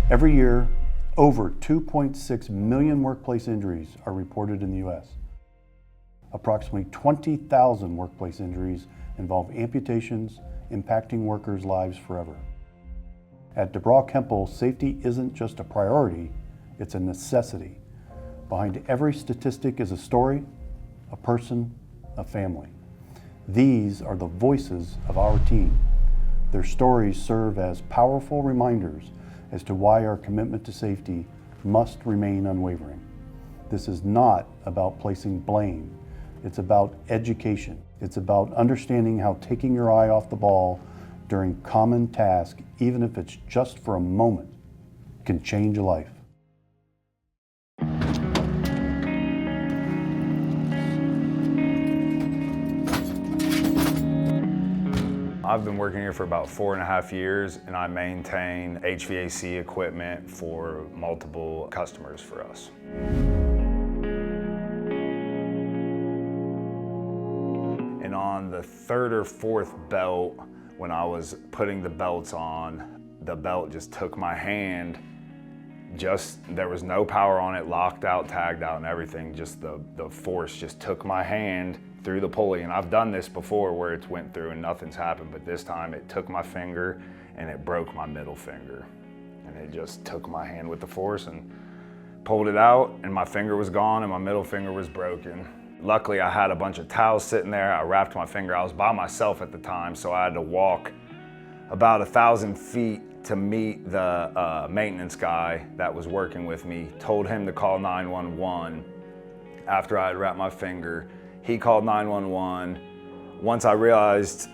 Every year, over 2.6 million workplace injuries are reported in the U.S. Approximately 20,000 workplace injuries involve amputations, impacting workers' lives forever. At DeBra Kuempel, safety isn't just a priority, it's a necessity. Behind every statistic is a story, a person, a family. These are the voices of our team. Their stories serve as powerful reminders as to why our commitment to safety must remain unwavering. This is not about placing blame. It's about education. It's about understanding how taking your eye off the ball during common tasks, even if it's just for a moment, can change a life. I've been working here for about 4.5 years, and I maintain HVAC equipment for multiple customers for us. And on the third or fourth belt, when I was putting the belts on, the belt just took my hand. There was no power on it, locked out, tagged out, and everything. Just the force just took my hand through the pulley. And I've done this before where it's went through and nothing's happened, but this time it took my finger and it broke my middle finger. And it just took my hand with the force and pulled it out, and my finger was gone and my middle finger was broken. Luckily, I had a bunch of towels sitting there. I wrapped my finger. I was by myself at the time, so I had to walk about 1,000 feet to meet the maintenance guy that was working with me. Told him to call 911 after I had wrapped my finger. He called 911. Once I realized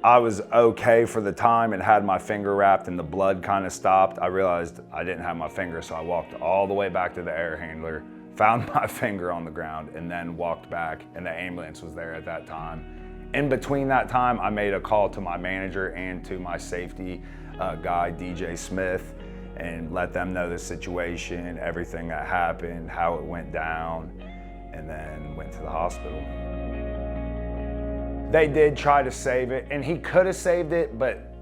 I was okay for the time and had my finger wrapped and the blood kind of stopped, I realized I didn't have my finger, so I walked all the way back to the air handler, found my finger on the ground, and then walked back, and the ambulance was there at that time. In between that time, I made a call to my manager and to my safety guy, DJ Smith, and let them know the situation, everything that happened, how it went down, and then went to the hospital. They did try to save it, and he could have saved it, but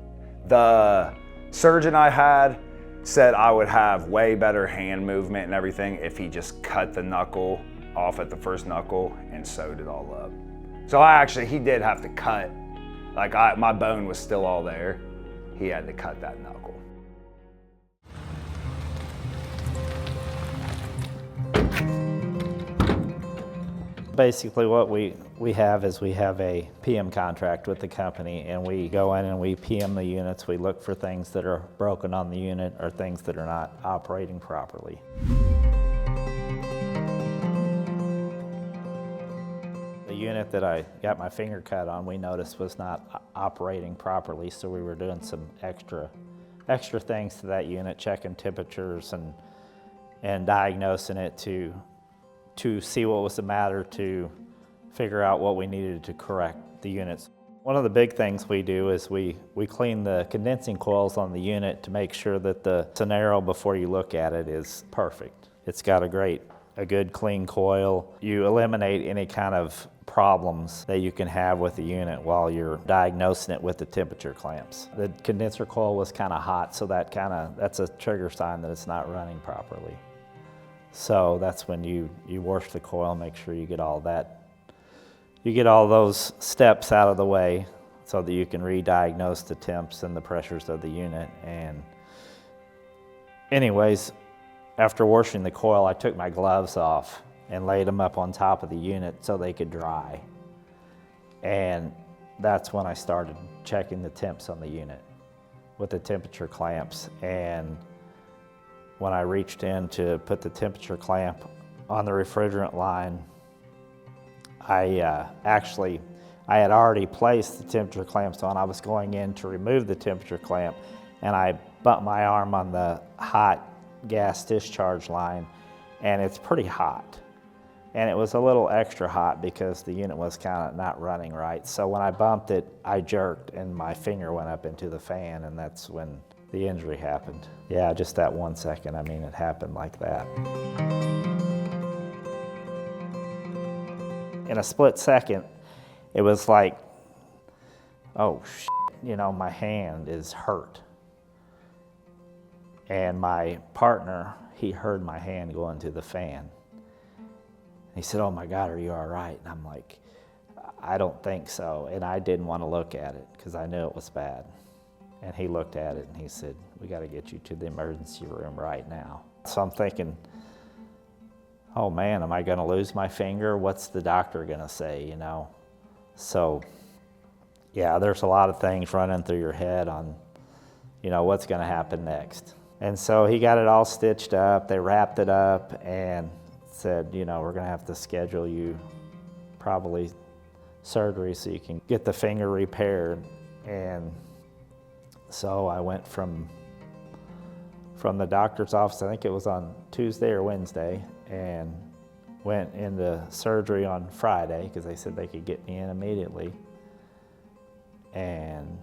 the surgeon I had said I would have way better hand movement and everything if he just cut the knuckle off at the first knuckle and sewed it all up. So he did have to cut, my bone was still all there. He had to cut that knuckle. Basically what we have is we have a PM contract with the company, and we go in and we PM the units. We look for things that are broken on the unit or things that are not operating properly. The unit that I got my finger cut on, we noticed was not operating properly, so we were doing some extra things to that unit, checking temperatures and diagnosing it to see what was the matter, to figure out what we needed to correct the units. One of the big things we do is we clean the condensing coils on the unit to make sure that the scenario before you look at it is perfect. It's got a good clean coil. You eliminate any kind of problems that you can have with the unit while you're diagnosing it with the temperature clamps. The condenser coil was kind of hot, so that's a trigger sign that it's not running properly. So that's when you wash the coil, make sure you get all those steps out of the way so that you can re-diagnose the temps and the pressures of the unit. And anyways, after washing the coil, I took my gloves off and laid them up on top of the unit so they could dry. And that's when I started checking the temps on the unit with the temperature clamps. And when I reached in to put the temperature clamp on the refrigerant line, I had already placed the temperature clamps on. I was going in to remove the temperature clamp, and I bumped my arm on the hot gas discharge line, and it's pretty hot. And it was a little extra hot because the unit was kind of not running right. So when I bumped it, I jerked and my finger went up into the fan, and that's when the injury happened. Yeah, just that 1 second, it happened like that. In a split second, it was like, oh shit, my hand is hurt. And my partner, he heard my hand go into the fan. He said, "Oh my God, are you all right?" And I'm like, "I don't think so." And I didn't want to look at it because I knew it was bad. And he looked at it and he said, "We got to get you to the emergency room right now." So I'm thinking, oh man, am I going to lose my finger? What's the doctor going to say, you know? So yeah, there's a lot of things running through your head on, you know, what's going to happen next. And so he got it all stitched up. They wrapped it up and said, you know, we're going to have to schedule you probably surgery so you can get the finger repaired. And so I went from the doctor's office, I think it was on Tuesday or Wednesday, and went into surgery on Friday because they said they could get me in immediately. And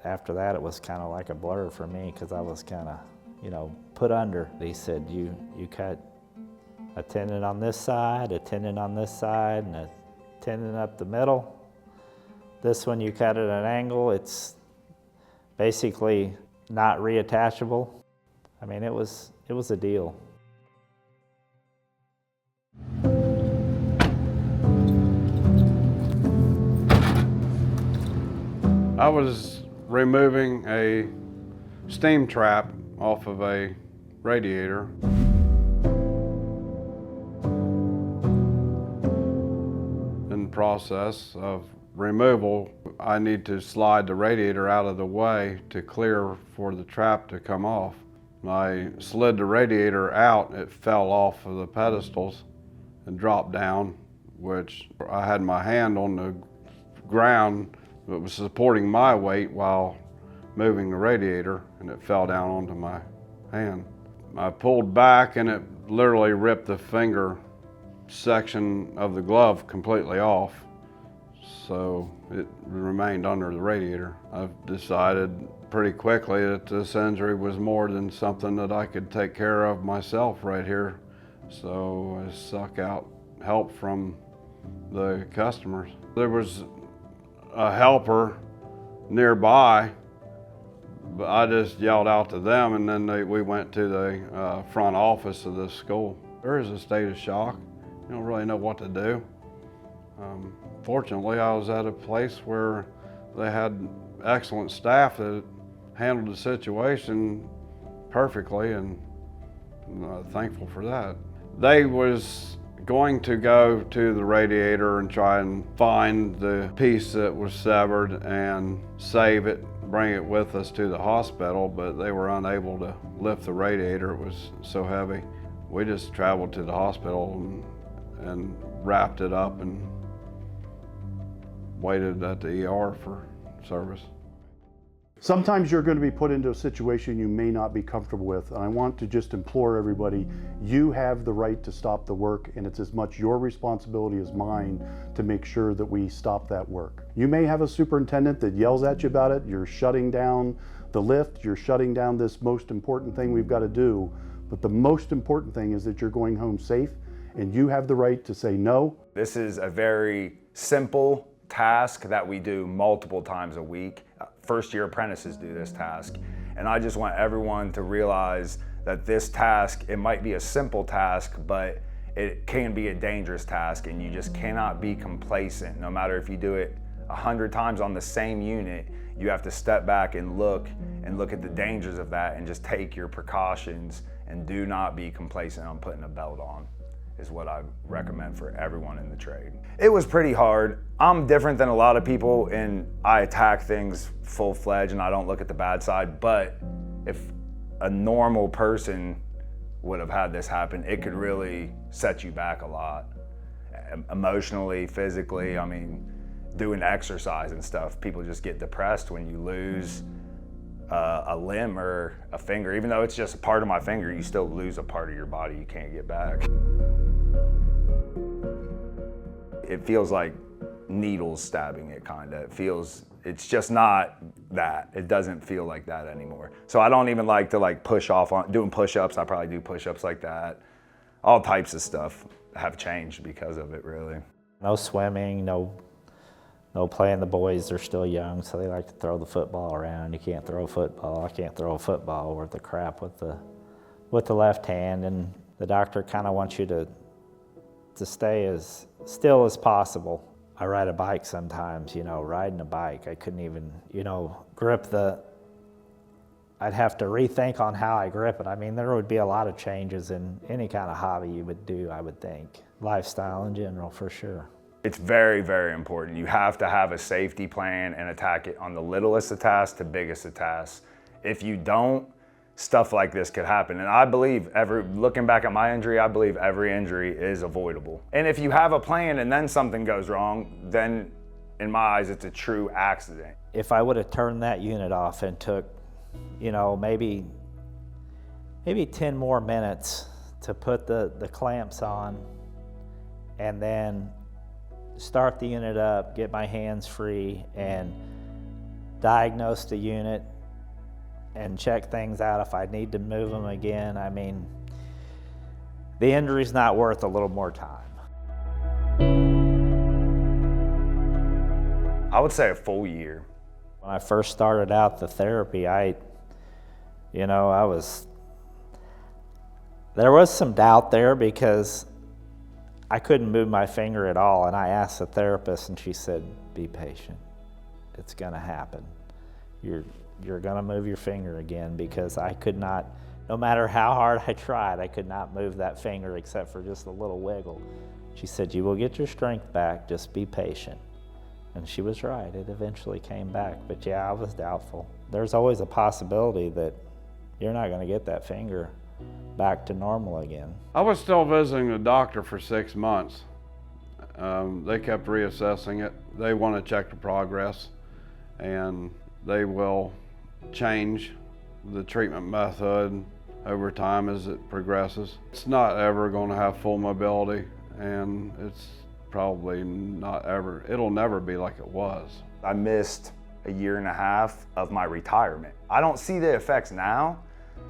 after that, it was kind of like a blur for me because I was kind of, you know, put under. He said, you cut a tendon on this side, a tendon on this side, and a tendon up the middle. This one you cut at an angle. It's basically not reattachable. I mean, it was a deal. I was removing a steam trap off of a radiator. In the process of removal, I need to slide the radiator out of the way to clear for the trap to come off. I slid the radiator out, it fell off of the pedestals and dropped down, which I had my hand on the ground that was supporting my weight while moving the radiator, and it fell down onto my hand. I pulled back and it literally ripped the finger section of the glove completely off, so it remained under the radiator. I've decided pretty quickly that this injury was more than something that I could take care of myself right here, so I sought out help from the customers. There was a helper nearby, but I just yelled out to them, and then we went to the front office of this school. There is a state of shock. You don't really know what to do. Fortunately, I was at a place where they had excellent staff that handled the situation perfectly, and I'm thankful for that. They was going to go to the radiator and try and find the piece that was severed and save it, bring it with us to the hospital, but they were unable to lift the radiator. It was so heavy. We just traveled to the hospital and wrapped it up and waited at the ER for service. Sometimes you're going to be put into a situation you may not be comfortable with, and I want to just implore everybody, you have the right to stop the work, and it's as much your responsibility as mine to make sure that we stop that work. You may have a superintendent that yells at you about it, you're shutting down the lift, you're shutting down this most important thing we've got to do, but the most important thing is that you're going home safe, and you have the right to say no. This is a very simple task that we do multiple times a week. First-year apprentices do this task, and I just want everyone to realize that this task, it might be a simple task, but it can be a dangerous task, and you just cannot be complacent. No matter if you do it 100 times on the same unit, you have to step back and look at the dangers of that and just take your precautions, and do not be complacent on putting a belt on, is what I recommend for everyone in the trade. It was pretty hard. I'm different than a lot of people, and I attack things full-fledged and I don't look at the bad side, but if a normal person would have had this happen, it could really set you back a lot. Emotionally, physically, I mean, doing exercise and stuff, people just get depressed when you lose a limb or a finger. Even though it's just a part of my finger, you still lose a part of your body you can't get back. It feels like needles stabbing it, kinda. It's just not that. It doesn't feel like that anymore. So I don't even like to push off on doing push-ups. I probably do push-ups like that. All types of stuff have changed because of it, really. No swimming, no No playing, the boys, they're still young, so they like to throw the football around. You can't throw a football. I can't throw a football worth of crap with the left hand. And the doctor kind of wants you to stay as still as possible. I ride a bike sometimes, riding a bike, I couldn't even, grip I'd have to rethink on how I grip it. I mean, there would be a lot of changes in any kind of hobby you would do, I would think. Lifestyle in general, for sure. It's very, very important. You have to have a safety plan and attack it on the littlest of tasks to biggest of tasks. If you don't, stuff like this could happen. And I believe, looking back at my injury, I believe every injury is avoidable. And if you have a plan and then something goes wrong, then in my eyes, it's a true accident. If I would have turned that unit off and took, maybe 10 more minutes to put the clamps on and then start the unit up, get my hands free, and diagnose the unit and check things out if I need to move them again. I mean, the injury's not worth a little more time. I would say a full year. When I first started out the therapy, there was some doubt there because I couldn't move my finger at all, and I asked the therapist, and she said, "Be patient. It's gonna happen. You're gonna move your finger again," because I could not, no matter how hard I tried, I could not move that finger except for just a little wiggle. She said, "You will get your strength back, just be patient." And she was right, it eventually came back. But yeah, I was doubtful. There's always a possibility that you're not gonna get that finger back to normal again. I was still visiting the doctor for 6 months. They kept reassessing it. They want to check the progress, and they will change the treatment method over time as it progresses. It's not ever going to have full mobility, and it's probably it'll never be like it was. I missed a year and a half of my retirement. I don't see the effects now,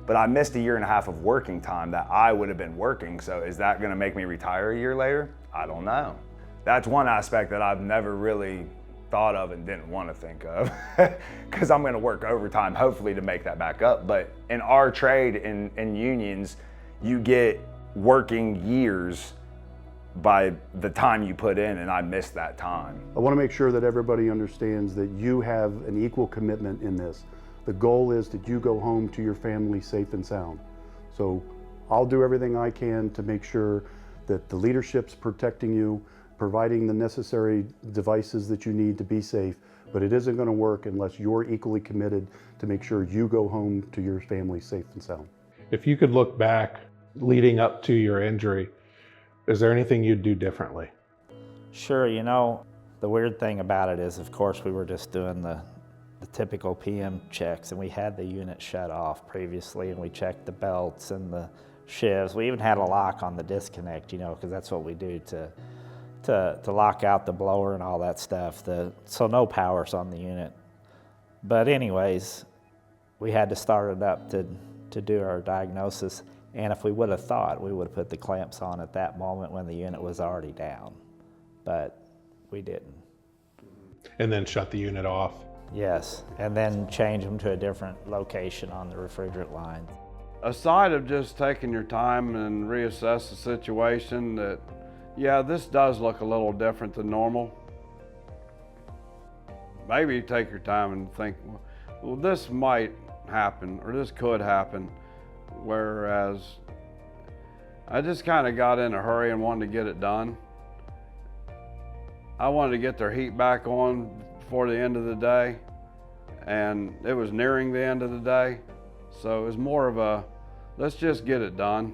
but I missed a year and a half of working time that I would have been working. So is that gonna make me retire a year later? I don't know. That's one aspect that I've never really thought of and didn't want to think of, because I'm gonna work overtime, hopefully, to make that back up. But in our trade, in unions, you get working years by the time you put in, and I missed that time. I want to make sure that everybody understands that you have an equal commitment in this. The goal is that you go home to your family safe and sound. So I'll do everything I can to make sure that the leadership's protecting you, providing the necessary devices that you need to be safe, but it isn't going to work unless you're equally committed to make sure you go home to your family safe and sound. If you could look back leading up to your injury, is there anything you'd do differently? Sure, the weird thing about it is, of course, we were just doing the typical PM checks, and we had the unit shut off previously, and we checked the belts and the shifts. We even had a lock on the disconnect, because that's what we do to lock out the blower and all that stuff. So no power's on the unit. But anyways, we had to start it up to do our diagnosis. And if we would have thought, we would have put the clamps on at that moment when the unit was already down. But we didn't. And then shut the unit off? Yes, and then change them to a different location on the refrigerant line. Aside of just taking your time and reassess the situation, that, yeah, this does look a little different than normal. Maybe you take your time and think, well, this might happen, or this could happen. Whereas I just kind of got in a hurry and wanted to get it done. I wanted to get their heat back on before the end of the day, and it was nearing the end of the day. So it was more of a, let's just get it done.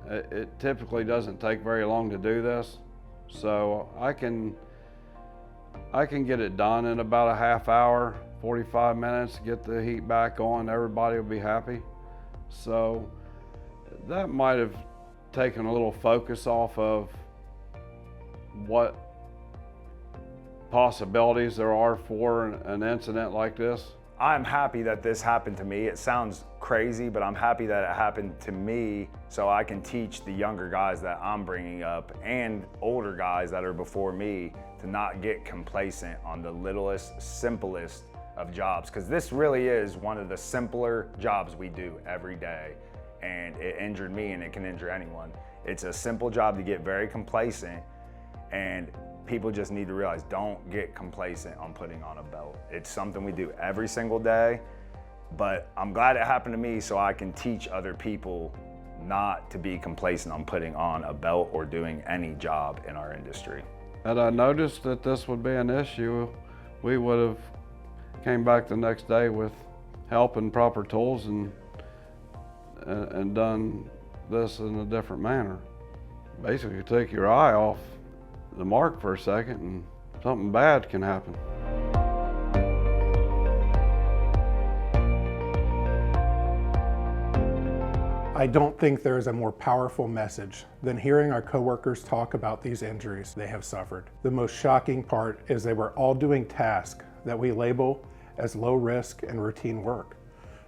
It typically doesn't take very long to do this. So I can get it done in about a half hour, 45 minutes, get the heat back on, everybody will be happy. So that might have taken a little focus off of what possibilities there are for an incident like this. I'm happy that this happened to me. It sounds crazy, but I'm happy that it happened to me so I can teach the younger guys that I'm bringing up and older guys that are before me to not get complacent on the littlest, simplest of jobs, because this really is one of the simpler jobs we do every day, and it injured me and it can injure anyone. It's a simple job to get very complacent, and people just need to realize, don't get complacent on putting on a belt. It's something we do every single day, but I'm glad it happened to me so I can teach other people not to be complacent on putting on a belt or doing any job in our industry. Had I noticed that this would be an issue, we would have came back the next day with help and proper tools and done this in a different manner. Basically, take your eye off the mark for a second and something bad can happen. I don't think there is a more powerful message than hearing our coworkers talk about these injuries they have suffered. The most shocking part is they were all doing tasks that we label as low risk and routine work.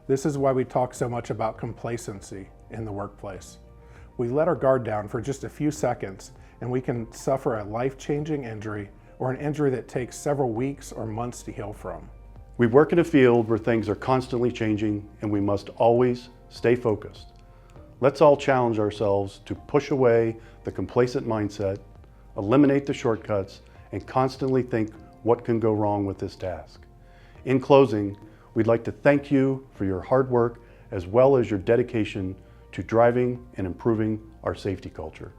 This is why we talk so much about complacency in the workplace. We let our guard down for just a few seconds and we can suffer a life-changing injury or an injury that takes several weeks or months to heal from. We work in a field where things are constantly changing and we must always stay focused. Let's all challenge ourselves to push away the complacent mindset, eliminate the shortcuts, and constantly think what can go wrong with this task. In closing, we'd like to thank you for your hard work as well as your dedication to driving and improving our safety culture.